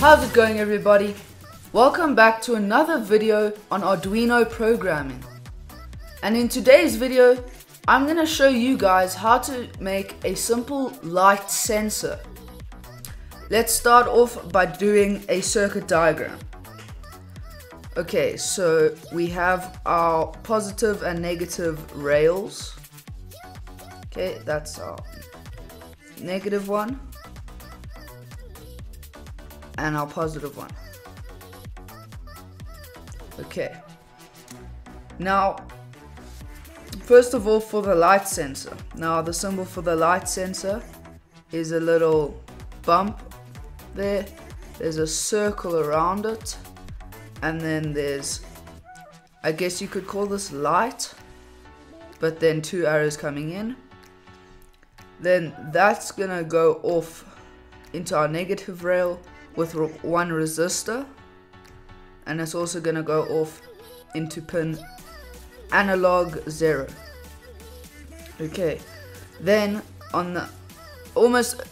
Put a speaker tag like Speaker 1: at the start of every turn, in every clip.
Speaker 1: How's it going, everybody? Welcome back to another video on Arduino programming. And in today's video, I'm going to show you guys how to make a simple light sensor. Let's start off by doing a circuit diagram. Okay, so we have our positive and negative rails. Okay, that's our negative one and our positive one. Okay, now first of all, for the light sensor, now the symbol for the light sensor is a little bump there. There's a circle around it, and then there's, I guess you could call this light, but then two arrows coming in. Then that's gonna go off into our negative rail with one resistor, and it's also gonna go off into pin analog 0. Okay, then on the almost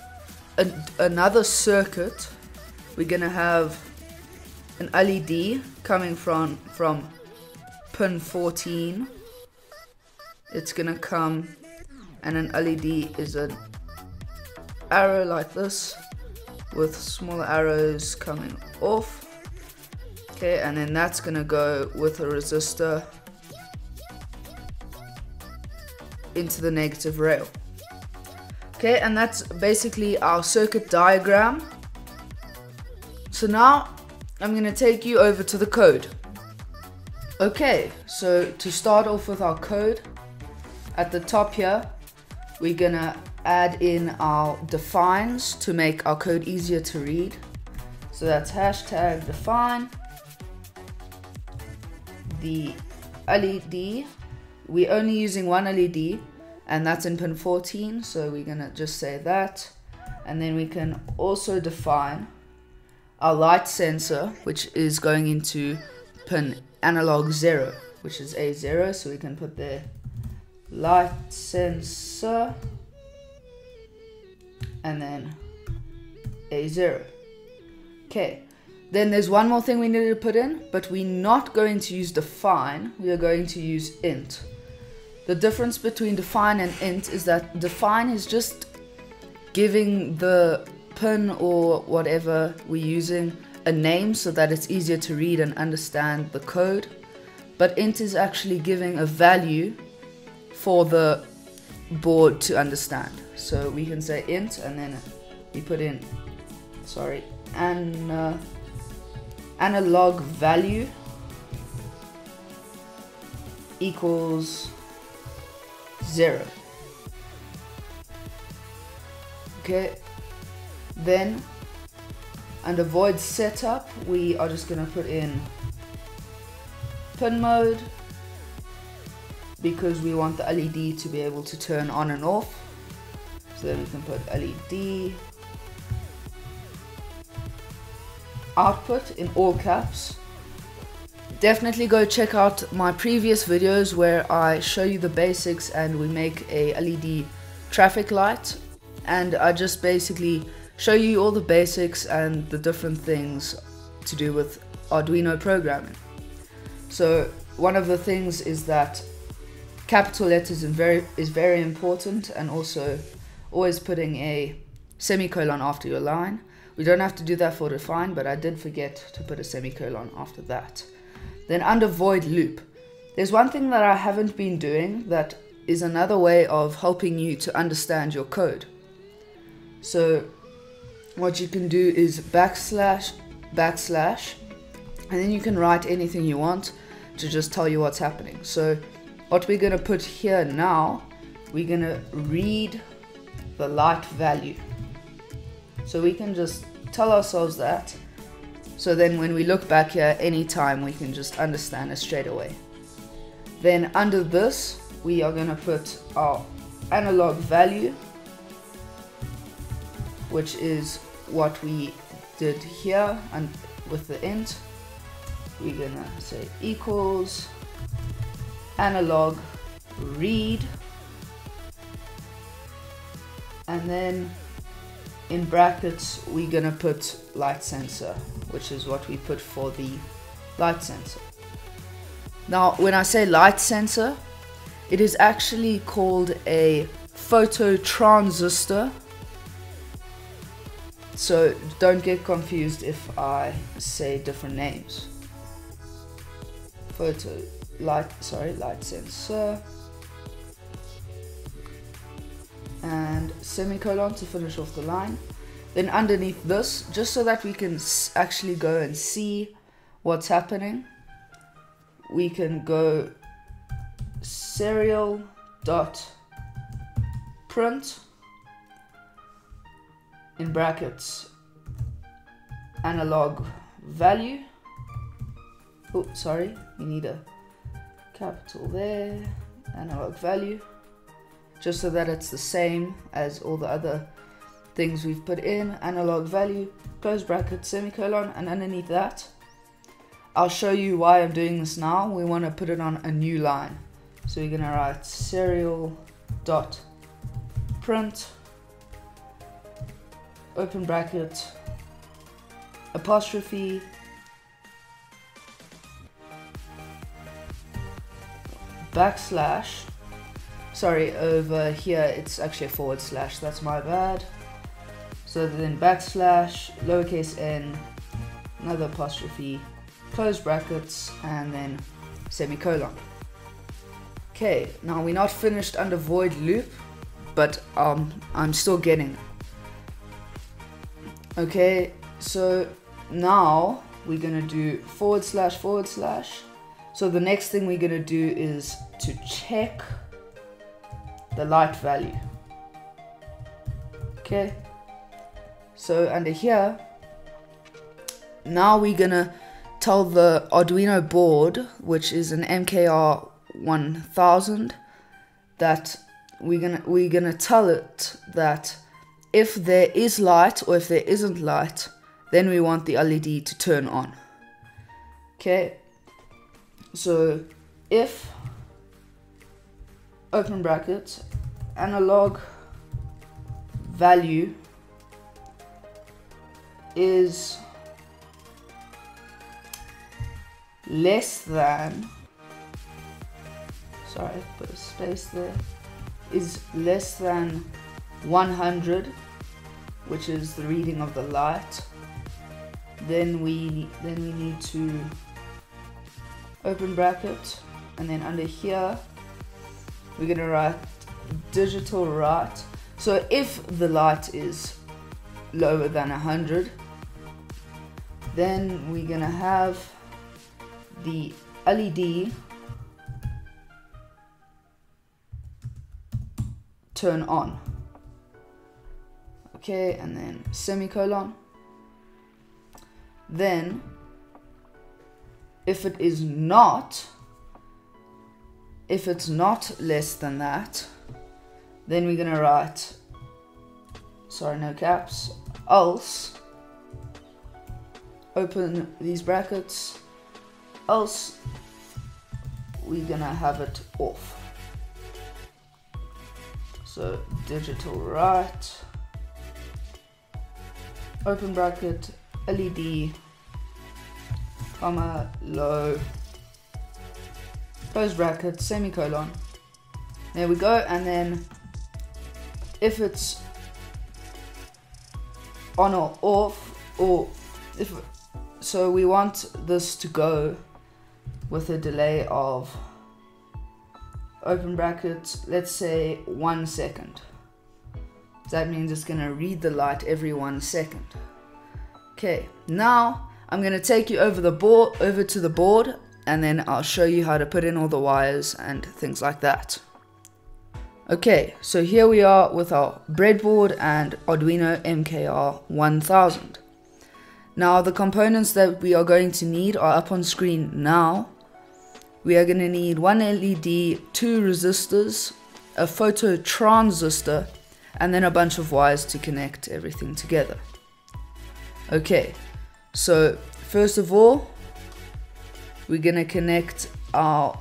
Speaker 1: another circuit, we're gonna have an LED coming from pin 14. It's gonna come, and an LED is an arrow like this with smaller arrows coming off. Okay, and then that's gonna go with a resistor into the negative rail. Okay, and that's basically our circuit diagram. So now I'm gonna take you over to the code. Okay, so to start off with our code, at the top here, we're gonna add in our defines to make our code easier to read. So that's hashtag define. The LED, we're only using one LED, and that's in pin 14, so we're gonna just say that. And then we can also define our light sensor, which is going into pin analog 0, which is A0, so we can put there light sensor and then A0. Okay, then there's one more thing we need to put in, but we're not going to use define, we are going to use int. The difference between define and int is that define is just giving the pin or whatever we're using a name so that it's easier to read and understand the code, but int is actually giving a value for the board to understand. So we can say int, and then we put in, analog value equals 0. Okay, then under void setup, we are just going to put in pin mode, because we want the LED to be able to turn on and off. So then we can put LED output in all caps. Definitely go check out my previous videos where I show you the basics and we make a LED traffic light, and I just basically show you all the basics and the different things to do with Arduino programming. So one of the things is that capital letters is very important, and also always putting a semicolon after your line. We don't have to do that for define, but I did forget to put a semicolon after that. Then under void loop, there's one thing that I haven't been doing that is another way of helping you to understand your code. So what you can do is backslash, and then you can write anything you want to just tell you what's happening. So what we're gonna put here now, we're gonna read the light value. So we can just tell ourselves that. So then when we look back here anytime, we can just understand it straight away. Then under this, we are gonna put our analog value, which is what we did here, and with the int, we're gonna say equals analog read, and then in brackets we're gonna put light sensor, which is what we put for the light sensor. Now when I say light sensor, it is actually called a phototransistor, so don't get confused if I say different names. Light sensor, and semicolon to finish off the line. Then underneath this, just so that we can actually go and see what's happening, we can go serial dot print in brackets analog value. Oh, sorry, we need a capital there, analog value, just so that it's the same as all the other things we've put in. Analog value, close bracket, semicolon, and underneath that, I'll show you why I'm doing this now. We want to put it on a new line. So we're going to write serial dot print, open bracket, apostrophe, backslash, sorry, over here it's actually a forward slash, that's my bad. So then backslash, lowercase n, another apostrophe, close brackets, and then semicolon. Okay, now we're not finished under void loop, but I'm still getting it. Okay, so now we're gonna do forward slash forward slash. So the next thing we're gonna do is to check the light value. Okay, so under here, now we're gonna tell the Arduino board, which is an MKR 1000, that we're gonna tell it that if there is light or if there isn't light, then we want the LED to turn on. Okay, so if, open bracket, analog value is less than, sorry, put a space there, is less than 100, which is the reading of the light, then we need to open bracket, and then under here we're gonna write digital write. So if the light is lower than 100, then we're gonna have the LED turn on. Okay, and then semicolon. Then if it's not less than that, then we're gonna write, sorry, no caps, else, open these brackets, else we're gonna have it off. So digital write, open bracket, LED, comma, low, close bracket, semicolon. There we go. And then if it's on or off, or if, so we want this to go with a delay of, open bracket, let's say 1 second. That means it's gonna read the light every 1 second. Okay, now I'm gonna take you over to the board, and then I'll show you how to put in all the wires and things like that. Okay, so here we are with our breadboard and Arduino MKR 1000. Now the components that we are going to need are up on screen now. We are going to need one LED, 2 resistors, a phototransistor, and then a bunch of wires to connect everything together. Okay, so first of all, we're going to connect our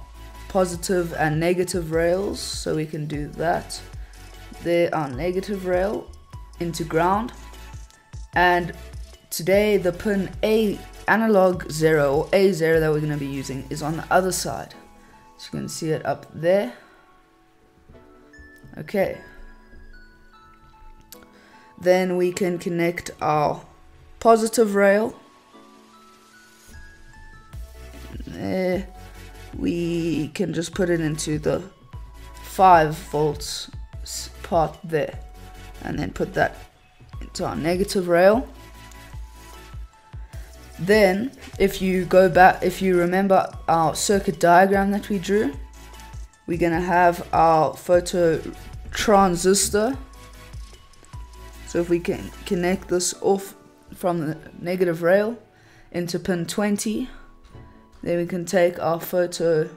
Speaker 1: positive and negative rails, so we can do that. There, our negative rail into ground. And today the pin analog 0 or A0 that we're going to be using is on the other side. So you can see it up there. Okay. Then we can connect our positive rail. There. We can just put it into the 5 volts part there, and then put that into our negative rail. Then if you go back, if you remember our circuit diagram that we drew, we're gonna have our photo transistor. So if we can connect this off from the negative rail into pin 20, then we can take our photo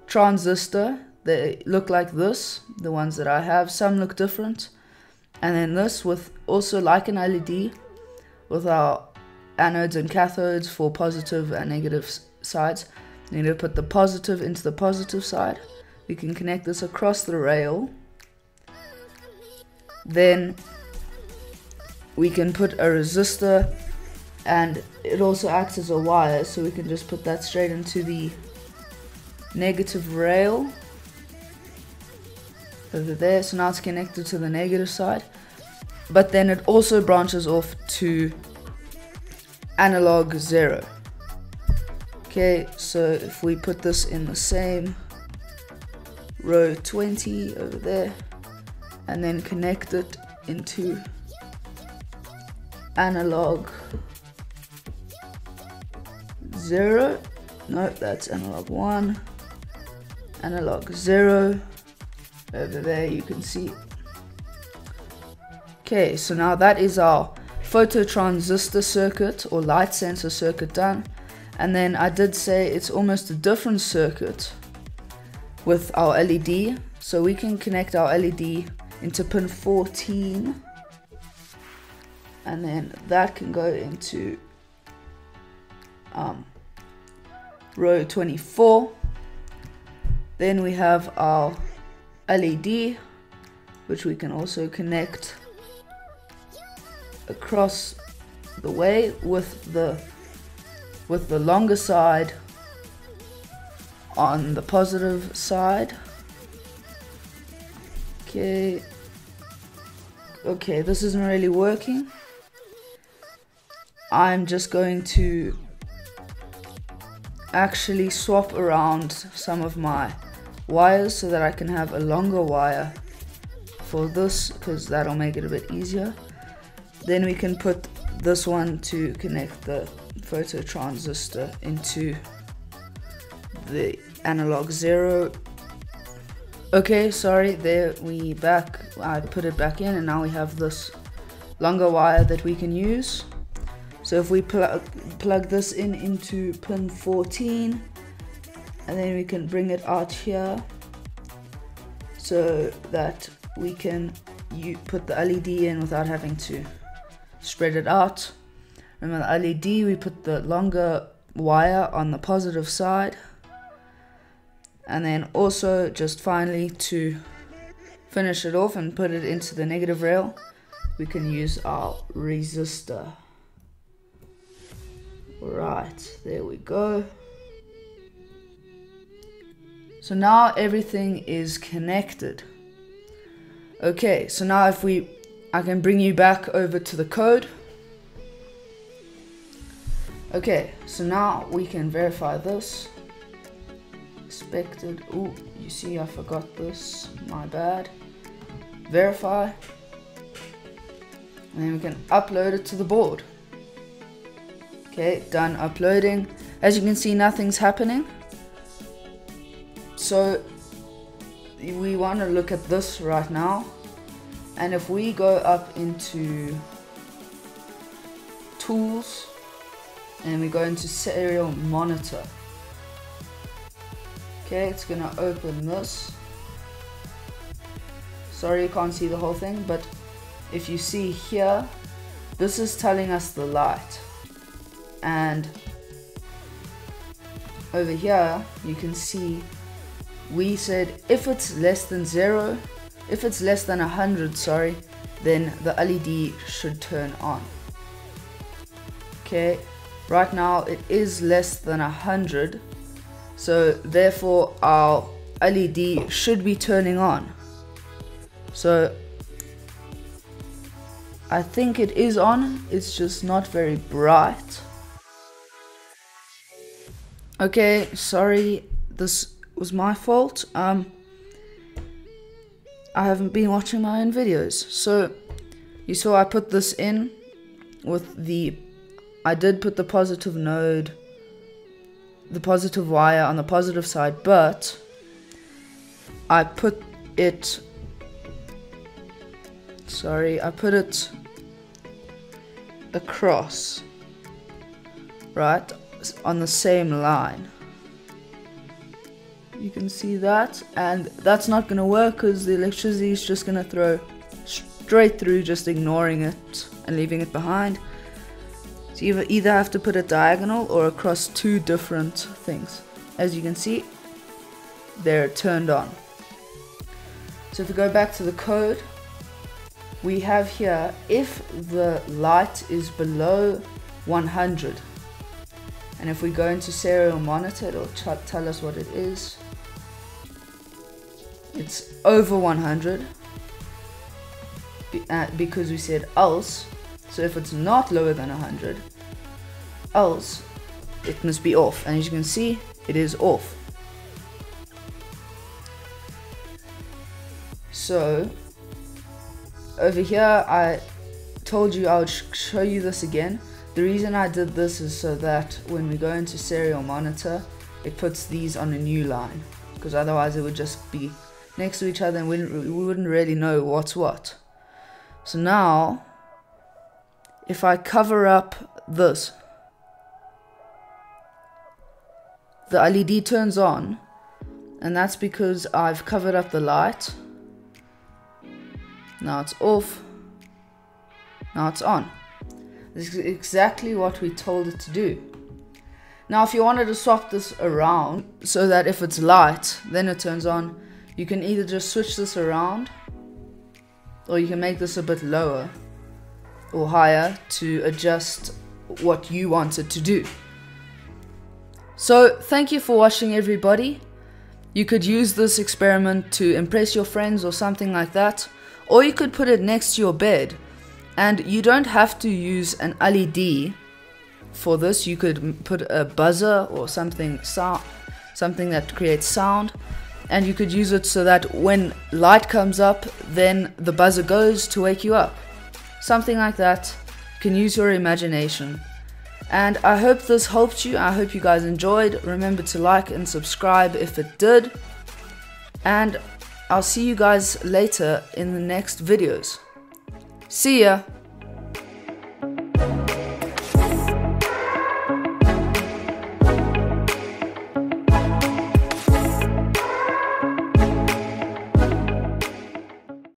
Speaker 1: transistor. They look like this, the ones that I have. Some look different. And then this with also like an LED with our anodes and cathodes for positive and negative sides. We need to put the positive into the positive side. We can connect this across the rail. Then we can put a resistor, and it also acts as a wire, so we can just put that straight into the negative rail over there. So now it's connected to the negative side, but then it also branches off to analog 0. Okay, so if we put this in the same row 20 over there, and then connect it into analog 0, no, that's analog 1, analog 0, over there you can see. Okay, so now that is our phototransistor circuit or light sensor circuit done. And then I did say it's almost a different circuit with our LED. So we can connect our LED into pin 14, and then that can go into row 24. Then we have our LED, which we can also connect across the way with the longer side on the positive side. Okay, this isn't really working. I'm just going to actually swap around some of my wires so that I can have a longer wire for this, because that'll make it a bit easier. Then we can put this one to connect the phototransistor into the analog 0. Okay, sorry, there I put it back in, and now we have this longer wire that we can use. So if we plug this into pin 14, and then we can bring it out here so that we can put the LED in without having to spread it out. Remember the LED, we put the longer wire on the positive side. And then also, just finally, to finish it off and put it into the negative rail, we can use our resistor. Right, there we go. So now everything is connected. Okay, so now I can bring you back over to the code. Okay, so now we can verify this. Expected. Oh, you see, I forgot this. My bad. Verify. And then we can upload it to the board. Okay, done uploading. As you can see, nothing's happening. So we want to look at this right now. And if we go up into tools and we go into serial monitor, okay, it's gonna open this. Sorry you can't see the whole thing, but if you see here, this is telling us the light. And over here you can see we said if it's less than 100, sorry, then the LED should turn on. Okay, right now it is less than 100, so therefore our LED should be turning on. So I think it is on, it's just not very bright. Okay, sorry, this was my fault. I haven't been watching my own videos. So you saw I put this in with I did put the positive node, the positive wire on the positive side, but I put it across, right, on the same line. You can see that, and that's not going to work because the electricity is just going to throw straight through, just ignoring it and leaving it behind. So you either have to put it diagonal or across two different things. As you can see, they're turned on. So if we go back to the code, we have here, if the light is below 100, and if we go into serial monitor, it'll tell us what it is. It's over 100 because we said else. So if it's not lower than 100, else it must be off. And as you can see, it is off. So over here, I told you I would show you this again. The reason I did this is so that when we go into serial monitor, it puts these on a new line, because otherwise it would just be next to each other and we wouldn't really know what's what. So now, if I cover up this, the LED turns on, and that's because I've covered up the light. Now it's off, now it's on. This is exactly what we told it to do. Now if you wanted to swap this around so that if it's light then it turns on, you can either just switch this around, or you can make this a bit lower or higher to adjust what you want it to do. So thank you for watching, everybody. You could use this experiment to impress your friends or something like that, or you could put it next to your bed. And you don't have to use an LED for this. You could put a buzzer or something that creates sound, and you could use it so that when light comes up, then the buzzer goes to wake you up. Something like that. You can use your imagination. And I hope this helped you. I hope you guys enjoyed. Remember to like and subscribe if it did. And I'll see you guys later in the next videos. See ya!